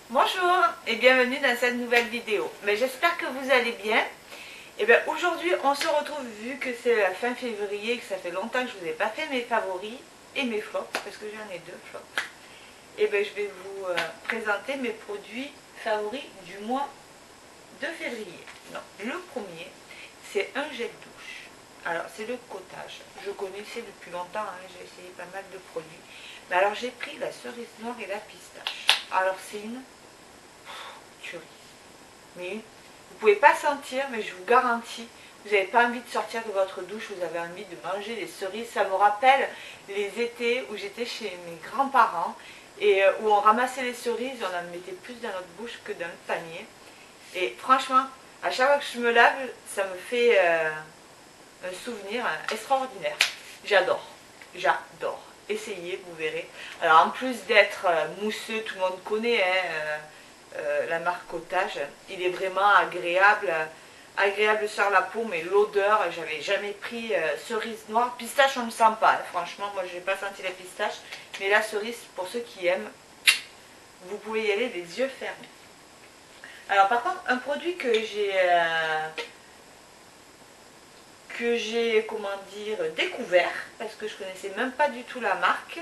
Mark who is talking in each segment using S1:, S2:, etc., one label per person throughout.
S1: Bonjour et bienvenue dans cette nouvelle vidéo. Mais j'espère que vous allez bien. Et bien aujourd'hui on se retrouve vu que c'est la fin février et que ça fait longtemps que je vous ai pas fait mes favoris et mes flops parce que j'en ai deux flops. Et bien je vais vous présenter mes produits favoris du mois de février. Non, le premier c'est un gel douche. Alors c'est le Cottage. Je connaissais depuis longtemps, hein, j'ai essayé pas mal de produits. Mais alors j'ai pris la cerise noire et la pistache. Alors c'est une tuerie. Mais vous ne pouvez pas sentir, mais je vous garantis, vous n'avez pas envie de sortir de votre douche, vous avez envie de manger des cerises. Ça me rappelle les étés où j'étais chez mes grands-parents et où on ramassait les cerises, on en mettait plus dans notre bouche que dans le panier. Et franchement, à chaque fois que je me lave, ça me fait un souvenir extraordinaire. J'adore, j'adore. Essayez, vous verrez. Alors en plus d'être mousseux, tout le monde connaît, hein, la marque Cottage. Il est vraiment agréable, agréable sur la peau, mais l'odeur, j'avais jamais pris cerise noire. Pistache, on ne sent pas, hein. Franchement, moi je n'ai pas senti la pistache, mais la cerise, pour ceux qui aiment, vous pouvez y aller les yeux fermés. Alors par contre, un produit que j'ai comment dire découvert parce que je connaissais même pas du tout la marque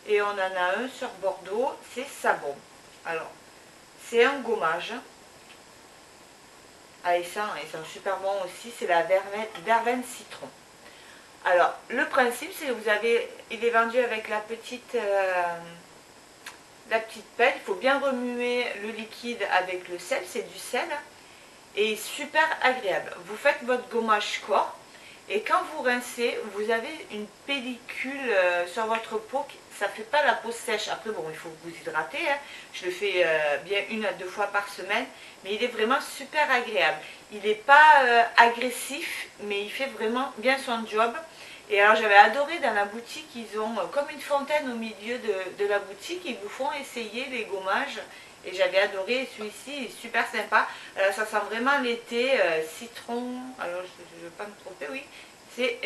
S1: et on en a un sur Bordeaux, c'est Savon. Alors c'est un gommage. Ah, ils sont super bons aussi, c'est la verveine citron. Alors, le principe, c'est que vous avez, il est vendu avec la petite pelle. Il faut bien remuer le liquide avec le sel, c'est du sel. Et super agréable. Vous faites votre gommage corps. Et quand vous rincez, vous avez une pellicule sur votre peau. Ça ne fait pas la peau sèche. Après, bon, il faut vous hydrater. Hein. Je le fais bien 1 à 2 fois par semaine. Mais il est vraiment super agréable. Il n'est pas agressif, mais il fait vraiment bien son job. Et alors, j'avais adoré dans la boutique, ils ont comme une fontaine au milieu de la boutique. Ils vous font essayer les gommages. Et j'avais adoré celui-ci, il est super sympa. Ça sent vraiment l'été, citron, alors je ne veux pas me tromper, oui, c'est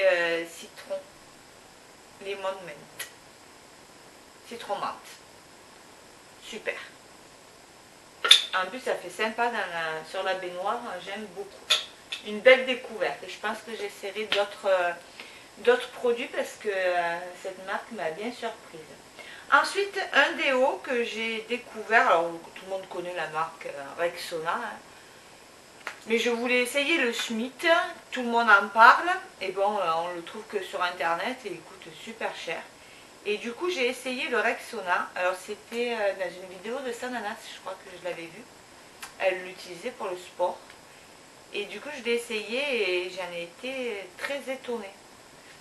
S1: citron, lemon mint, citron menthe, super. En plus ça fait sympa sur la baignoire, j'aime beaucoup. Une belle découverte et je pense que j'essaierai d'autres produits parce que cette marque m'a bien surprise. Ensuite, un déo que j'ai découvert, alors tout le monde connaît la marque Rexona, hein, mais je voulais essayer le Schmitt, tout le monde en parle, et bon, on le trouve que sur internet et il coûte super cher. Et du coup, j'ai essayé le Rexona, alors c'était dans une vidéo de Sananas, je crois que je l'avais vu, elle l'utilisait pour le sport. Et du coup, je l'ai essayé et j'en ai été très étonnée.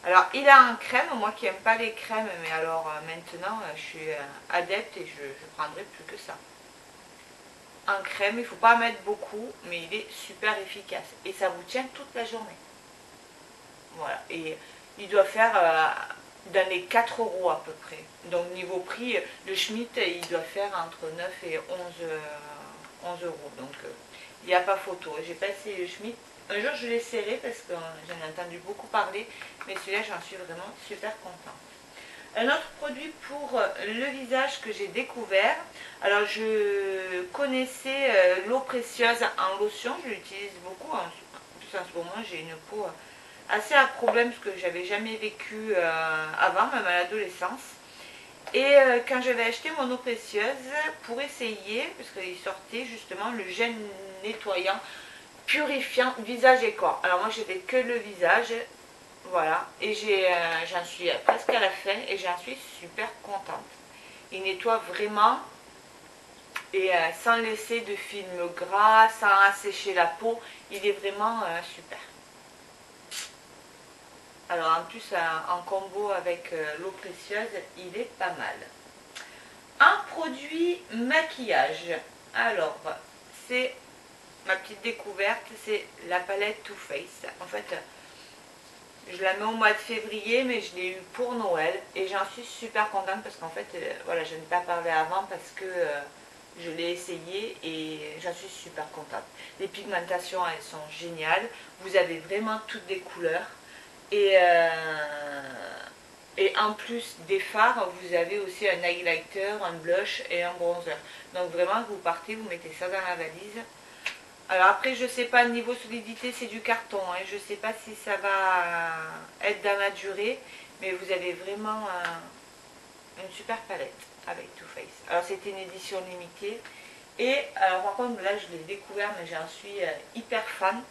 S1: Alors, il a en crème, moi qui n'aime pas les crèmes, mais alors maintenant, je suis adepte et je prendrai plus que ça. En crème, il ne faut pas en mettre beaucoup, mais il est super efficace. Et ça vous tient toute la journée. Voilà, et il doit faire dans les 4 € à peu près. Donc niveau prix, le Schmitt, il doit faire entre 9 et 11 €. Donc il n'y a pas photo. J'ai pas essayé le Schmitt. Un jour je l'essaierai parce que j'en ai entendu beaucoup parler, mais celui-là j'en suis vraiment super contente. Un autre produit pour le visage que j'ai découvert, alors je connaissais l'eau précieuse en lotion, je l'utilise beaucoup, en plus en ce moment j'ai une peau assez à problème parce que j'avais jamais vécu avant, même à l'adolescence. Et quand j'avais acheté mon eau précieuse pour essayer, parce qu'il sortait justement le gel nettoyant purifiant visage et corps. Alors moi j'ai fait que le visage, voilà, et j'en suis presque à la fin et j'en suis super contente. Il nettoie vraiment et sans laisser de film gras, sans assécher la peau, il est vraiment super. Alors en plus en combo avec l'eau précieuse, il est pas mal. Un produit maquillage. Alors c'est ma petite découverte, c'est la palette Too Faced. En fait, je la mets au mois de février, mais je l'ai eu pour Noël et j'en suis super contente parce qu'en fait, voilà, je n'ai pas parlé avant parce que je l'ai essayé et j'en suis super contente. Les pigmentations, elles sont géniales. Vous avez vraiment toutes des couleurs et Et en plus des fards, vous avez aussi un highlighter, un blush et un bronzer. Donc vraiment, vous partez, vous mettez ça dans la valise. Alors après, je sais pas, niveau solidité, c'est du carton. Hein. Je sais pas si ça va être dans la durée. Mais vous avez vraiment une super palette avec Too Faced. Alors c'était une édition limitée. Et alors par contre, là, je l'ai découvert, mais j'en suis hyper fan.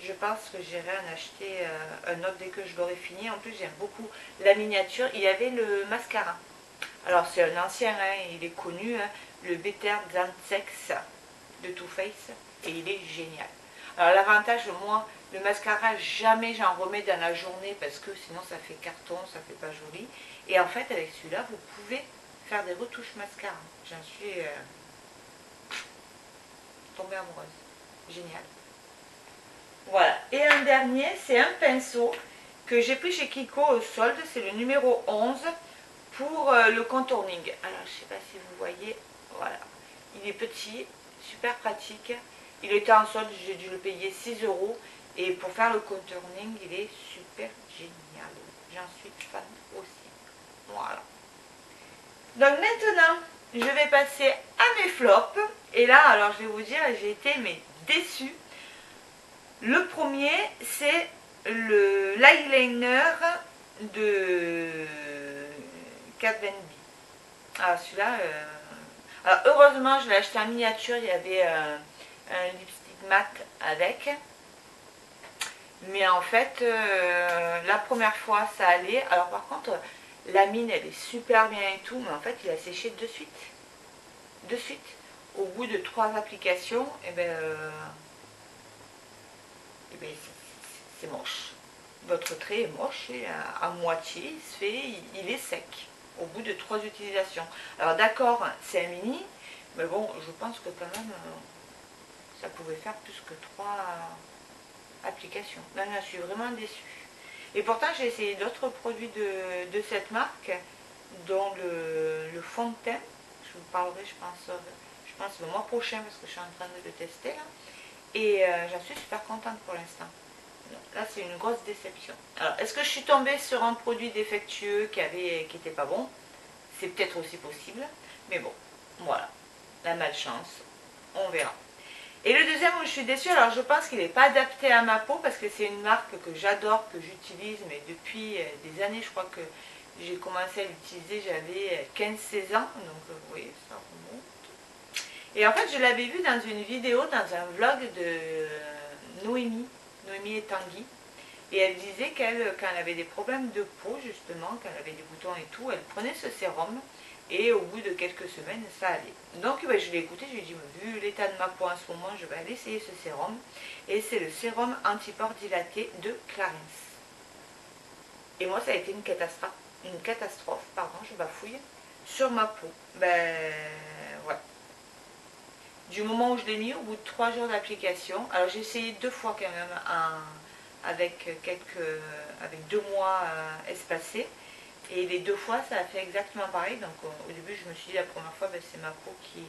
S1: Je pense que j'irai en acheter un autre dès que je l'aurai fini. En plus, j'aime beaucoup la miniature. Il y avait le mascara. Alors, c'est un ancien, hein, il est connu, hein, le Better Than Sex de Too Faced. Et il est génial. Alors, l'avantage, moi, le mascara, jamais j'en remets dans la journée parce que sinon, ça fait carton, ça fait pas joli. Et en fait, avec celui-là, vous pouvez faire des retouches mascara. J'en suis tombée amoureuse. Génial. Voilà, et un dernier, c'est un pinceau que j'ai pris chez Kiko au solde, c'est le numéro 11 pour le contouring. Alors, je ne sais pas si vous voyez, voilà, il est petit, super pratique. Il était en solde, j'ai dû le payer 6 € et pour faire le contouring, il est super génial. J'en suis fan aussi. Voilà. Donc maintenant, je vais passer à mes flops. Et là, alors je vais vous dire, j'ai été mais déçue. Le premier, c'est l'eyeliner de Kat Von D. Alors celui-là, alors heureusement, je l'ai acheté en miniature, il y avait un lipstick mat avec. Mais en fait, la première fois, ça allait. Alors par contre, la mine, elle est super bien et tout, mais en fait, il a séché de suite. De suite. Au bout de 3 applications, et ben c'est moche. Votre trait est moche et à moitié, il est sec au bout de 3 utilisations. Alors d'accord, c'est un mini, mais bon, je pense que quand même, ça pouvait faire plus que 3 applications. Là, je suis vraiment déçue. Et pourtant, j'ai essayé d'autres produits de cette marque, dont le fond de teint. Je vous parlerai, je pense le mois prochain, parce que je suis en train de le tester là. Et j'en suis super contente pour l'instant. Là, c'est une grosse déception. Alors, est-ce que je suis tombée sur un produit défectueux qui n'était pas bon? C'est peut-être aussi possible. Mais bon, voilà. La malchance. On verra. Et le deuxième où je suis déçue, alors je pense qu'il n'est pas adapté à ma peau parce que c'est une marque que j'adore, que j'utilise, mais depuis des années, je crois que j'ai commencé à l'utiliser, j'avais 15-16 ans. Donc, vous voyez, ça remonte. Et en fait, je l'avais vu dans une vidéo, dans un vlog de Noémie et Tanguy. Et elle disait qu'elle, quand elle avait des problèmes de peau, justement, quand elle avait des boutons et tout, elle prenait ce sérum. Et au bout de quelques semaines, ça allait. Donc, ben, je l'ai écouté, je lui ai dit, vu l'état de ma peau en ce moment, je vais aller essayer ce sérum. Et c'est le sérum anti-pores dilaté de Clarins. Et moi, ça a été une catastrophe, pardon, je bafouille, sur ma peau. Ben, ouais. Du moment où je l'ai mis, au bout de 3 jours d'application, alors j'ai essayé 2 fois quand même, avec 2 mois espacés, et les 2 fois ça a fait exactement pareil. Donc au début je me suis dit la première fois, ben, c'est ma peau qui,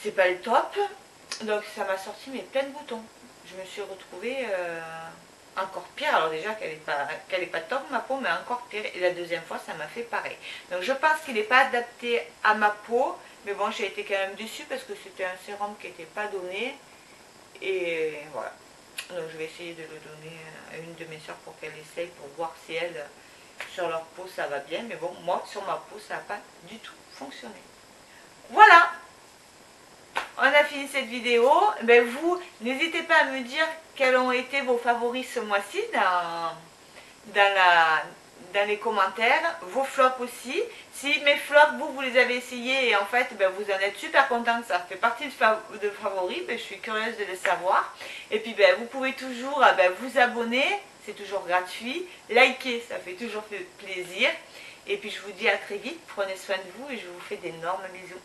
S1: c'est pas le top, donc ça m'a sorti mais plein de boutons. Je me suis retrouvée encore pire, alors déjà qu'elle est pas top ma peau, mais encore pire, et la deuxième fois ça m'a fait pareil. Donc je pense qu'il n'est pas adapté à ma peau. Mais bon, j'ai été quand même déçue parce que c'était un sérum qui n'était pas donné. Et voilà. Donc je vais essayer de le donner à une de mes soeurs pour qu'elle essaye, pour voir si elle, sur leur peau, ça va bien. Mais bon, moi, sur ma peau, ça n'a pas du tout fonctionné. Voilà. On a fini cette vidéo. Ben vous, n'hésitez pas à me dire quels ont été vos favoris ce mois-ci dans les commentaires, vos flops aussi. Si mes flops, vous les avez essayés et en fait ben, vous en êtes super content, ça fait partie de favoris, ben, je suis curieuse de le savoir. Et puis ben, vous pouvez toujours ben, vous abonner, c'est toujours gratuit, liker, ça fait toujours plaisir. Et puis je vous dis à très vite, prenez soin de vous et je vous fais d'énormes bisous.